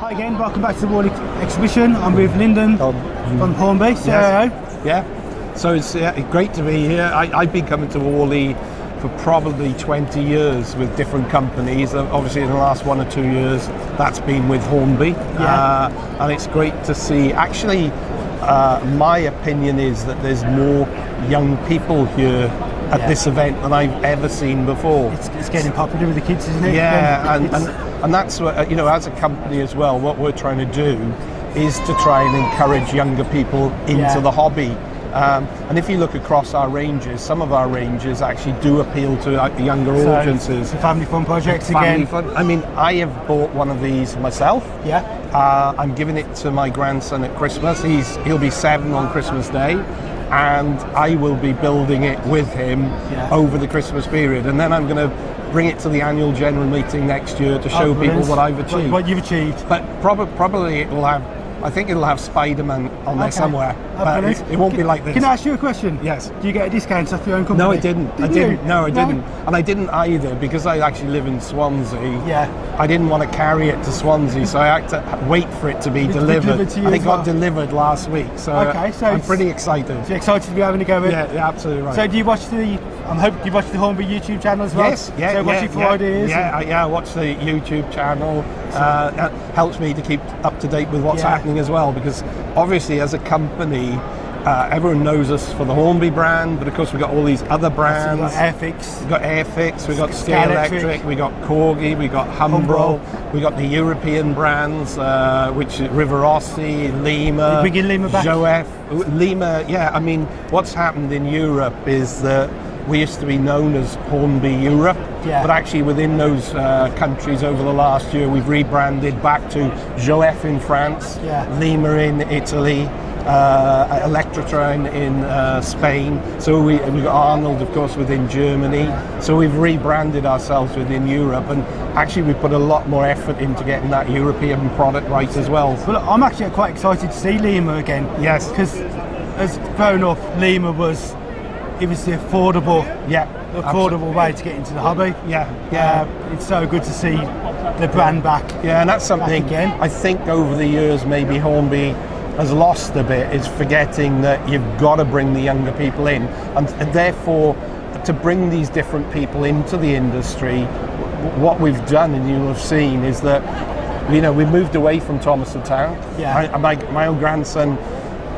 Hi again, welcome back to the Warley exhibition. I'm with Lyndon from Hornby. Yeah, so it's great to be here. I've been coming to Warley for probably 20 years with different companies. Obviously in the last 1 or 2 years that's been with Hornby. And it's great to see. Actually, my opinion is that there's more young people here at this event than I've ever seen before. It's getting popular with the kids, isn't it? Yeah, and that's what, you know, as a company as well, what we're trying to do is to try and encourage younger people into the hobby. And if you look across our ranges, some of our ranges actually do appeal to younger audiences. It's a family fun project family again. Fun. I mean, I have bought one of these myself. I'm giving it to my grandson at Christmas. He'll be 7 on Christmas Day, and I will be building it with him over the Christmas period. And then I'm going to bring it to the annual general meeting next year to show people what I've achieved. What you've achieved. But probably it will have, I think it'll have Spider-Man on there somewhere. But it won't be like this. Can I ask you a question? Yes. Do you get a discount off your own company? No, I didn't. I didn't. No, I didn't. And I didn't either, because I actually live in Swansea. I didn't want to carry it to Swansea, so I had to wait for it to be delivered. To you and it got delivered last week, so, so I'm pretty excited. So you're excited to be having a go with it? Yeah, absolutely right. So do you watch I'm hoping you watch the Hornby YouTube channel as well? Yes, So watching for ideas? I watch the YouTube channel. That helps me to keep up to date with what's happening as well, because obviously as a company, everyone knows us for the Hornby brand, but of course we've got all these other brands. We've got Airfix. We've got Scale Electric, we've got Corgi, we've got Humbrol, we've got the European brands, which is Rivarossi, Lima, You're bringing Lima back? Joef. Lima, I mean, what's happened in Europe is that we used to be known as Hornby Europe, but actually within those countries over the last year we've rebranded back to Joef in France, Lima in Italy, Electrotrain in Spain. So we've got Arnold, of course, within Germany. So we've rebranded ourselves within Europe, and actually we've put a lot more effort into getting that European product right as well. Well, I'm actually quite excited to see Lima again. Yes. Because as growing up, Lima was the affordable way to get into the hobby. It's so good to see the brand back. And that's something again. I think over the years maybe Hornby has lost a bit, is forgetting that you've got to bring the younger people in, and therefore to bring these different people into the industry. What we've done, and you'll have seen, is that we moved away from Thomas the Tank. My own grandson,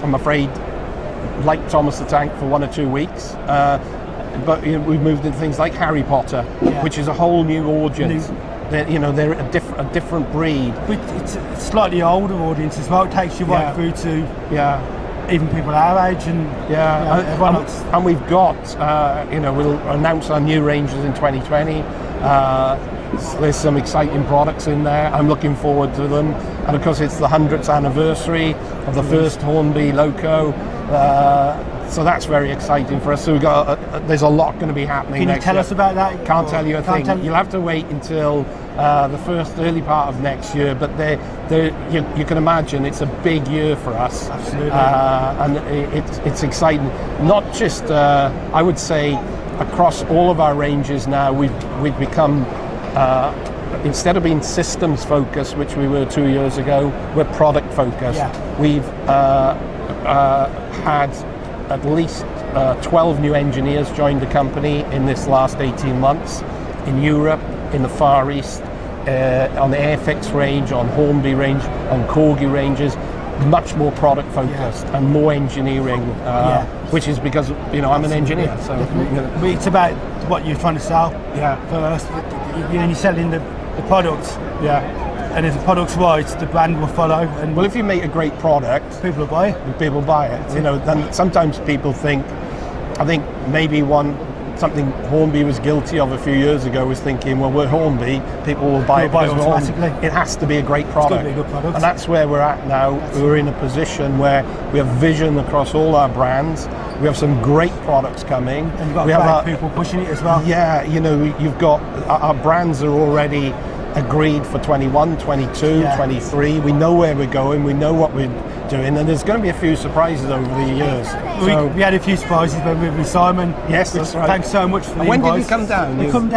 I'm afraid, liked Thomas the Tank for 1 or 2 weeks, but we've moved into things like Harry Potter, which is a whole new audience. They're a different breed. It's a slightly older audience as well. It takes you right through to even people our age and everyone else. And we've got we'll announce our new ranges in 2020. There's some exciting products in there. I'm looking forward to them, and of course it's the 100th anniversary of the first Hornby loco. So that's very exciting for us. So we've got there's a lot going to be happening. Can you tell us about that? Can't tell you a thing. You'll have to wait until the early part of next year. But you can imagine it's a big year for us. Absolutely. And it's exciting. Not just I would say across all of our ranges now we've become. Instead of being systems focused, which we were 2 years ago, we're product focused. We've had at least 12 new engineers join the company in this last 18 months in Europe, in the Far East, on the Airfix range, on Hornby range, on Corgi ranges. Much more product focused and more engineering, which is because I'm an engineer. So it's about what you're trying to sell first. You're selling the products. And if the product's right, the brand will follow. And well, if you make a great product, people will buy it. People buy it. Then sometimes people think. I think maybe something Hornby was guilty of a few years ago was thinking, well, we're Hornby, people will buy it because we're Hornby. It has to be a great product. It's got to be a good product. And that's where we're at now. We're in a position where we have vision across all our brands. We have some great products coming. And we have people pushing it as well. You've got our brands are already agreed for 21, 22, 23. We know where we're going, we know what we're doing, and there's going to be a few surprises over the years. We had a few surprises with Simon. Yes, that's right. Thanks so much for the When invite. did you come down? We come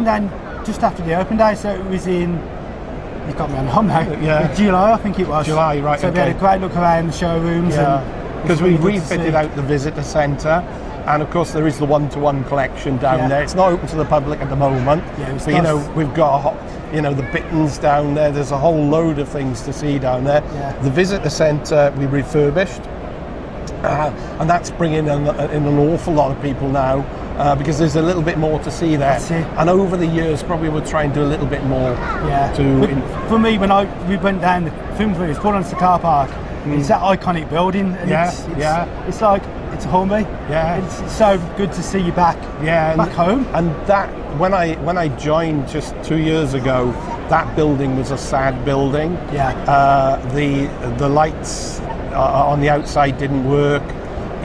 down just after the open day, so it was in you got me on the hum now. Yeah. July, I think it was. July, right? So we had a great look around the showrooms. Because we refitted out the visitor centre, and of course there is the one-to-one collection down there. It's not open to the public at the moment, but you know, we've got the Bittons down there. There's a whole load of things to see down there. The visitor centre we refurbished, and that's bringing in an awful lot of people now. Because there's a little bit more to see there, and over the years probably we'll try and do a little bit more. For me, when we went down the film for it's Borderlands the car park, it's that iconic building, and it's like it's Hornby. It's so good to see you back back home. And that when I joined just 2 years ago, that building was a sad building. The lights on the outside didn't work.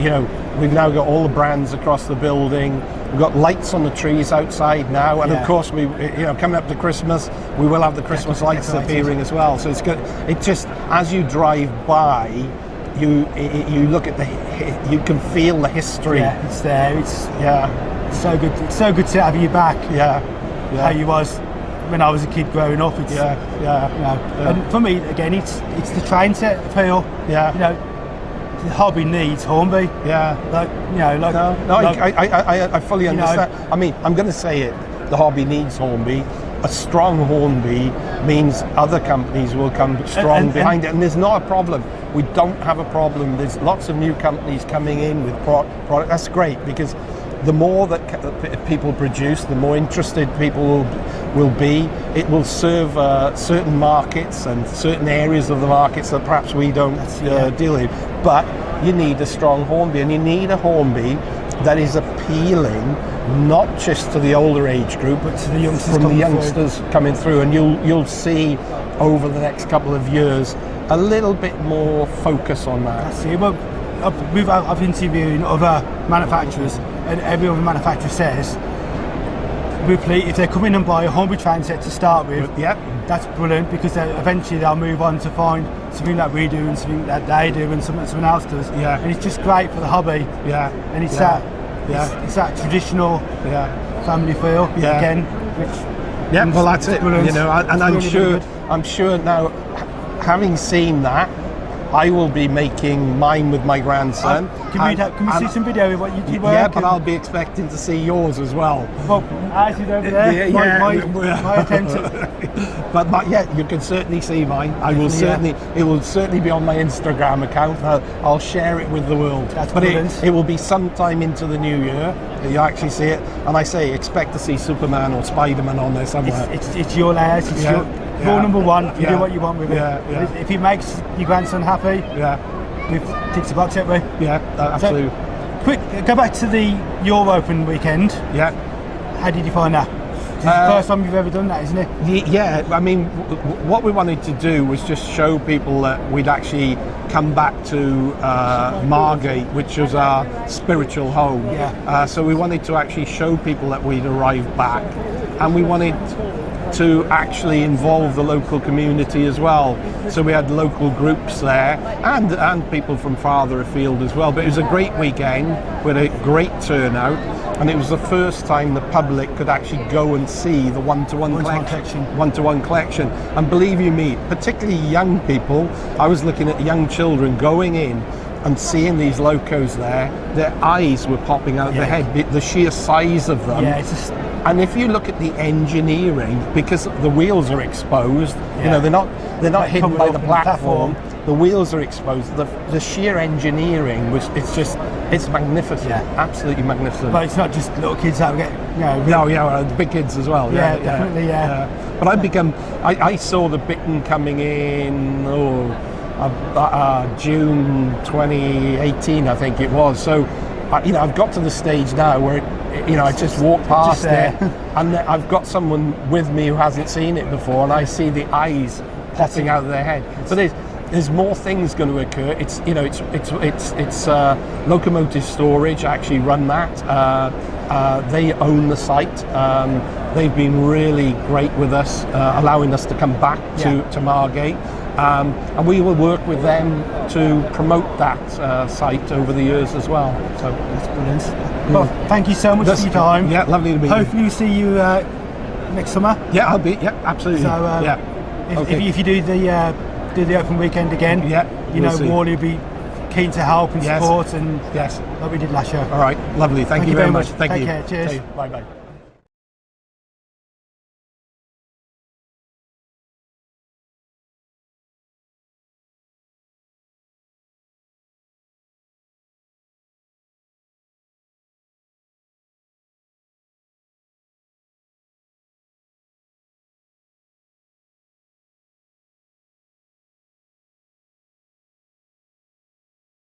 You know, we've now got all the brands across the building. We've got lights on the trees outside now, and of course, coming up to Christmas, we will have the Christmas lights appearing as well. So it's good. It just, as you drive by, you look at you can feel the history. It's there. It's so good. It's so good to have you back. How you was when I was a kid growing up. It's, And for me, again, it's the train set feel. The hobby needs Hornby. I fully understand. I mean, I'm going to say it. The hobby needs Hornby. A strong Hornby means other companies will come strong behind it, and there's not a problem. We don't have a problem. There's lots of new companies coming in with product. That's great, because the more that people produce, the more interested people will be. It will serve certain markets and certain areas of the markets that perhaps we don't deal with. But you need a strong Hornby, and you need a Hornby that is appealing not just to the older age group, but to the youngsters coming through. And you'll see over the next couple of years a little bit more focus on that. That's it. Well, I've interviewed other manufacturers, and every other manufacturer says if they come in and buy a Hornby train set to start with, that's brilliant, because eventually they'll move on to find something that we do and something that they do and something someone else does. And it's just great for the hobby. And it's it's that traditional family feel again. Which well, that's it. Brilliant. You know, and I'm sure now, having seen that, I will be making mine with my grandson. Can we see some video of what you do? Yeah, but I'll be expecting to see yours as well. Well, as is over there, my attention. But you can certainly see mine. It will certainly be on my Instagram account. I'll share it with the world. That's but brilliant. It will be sometime into the new year that you actually see it. And I say, expect to see Superman or Spider-Man on there somewhere. It's your layers. It's your rule number one. You do what you want with it. If it makes your grandson happy, we've ticked the box, haven't we? Absolutely. So, quick, go back to the Your Open weekend. How did you find that? It's the first time you've ever done that, isn't it? I mean, what we wanted to do was just show people that we'd actually come back to Margate, which was our spiritual home. So we wanted to actually show people that we'd arrived back, and we wanted to actually involve the local community as well. So we had local groups there, and people from farther afield as well. But it was a great weekend with a great turnout, and it was the first time the public could actually go and see the one-to-one collection. And believe you me, particularly young people, I was looking at young children going in and seeing these locos there, their eyes were popping out their head, the sheer size of them. And if you look at the engineering, because the wheels are exposed, you know, they're not hidden by the platform. The wheels are exposed. The sheer engineering it's magnificent, absolutely magnificent. But it's not just little kids that get, the big kids as well. Definitely. But I saw the Bitton coming in. June 2018, I think it was. So, I've got to the stage now where, I just walk past there, and I've got someone with me who hasn't seen it before, and I see the eyes popping out of their head. So there's more things going to occur. It's locomotive storage actually run that. They own the site. They've been really great with us, allowing us to come back to Margate. And we will work with them to promote that site over the years as well. So that's brilliant. Well, thank you so much for your time. Yeah, lovely to be here. Hopefully we'll see you next summer. Yeah, I'll be. Yeah, absolutely. So, If you do the open weekend again, you know, Warley will be keen to help and support, and like we did last year. All right, lovely. Thank you very much. Take care. Cheers. Bye bye.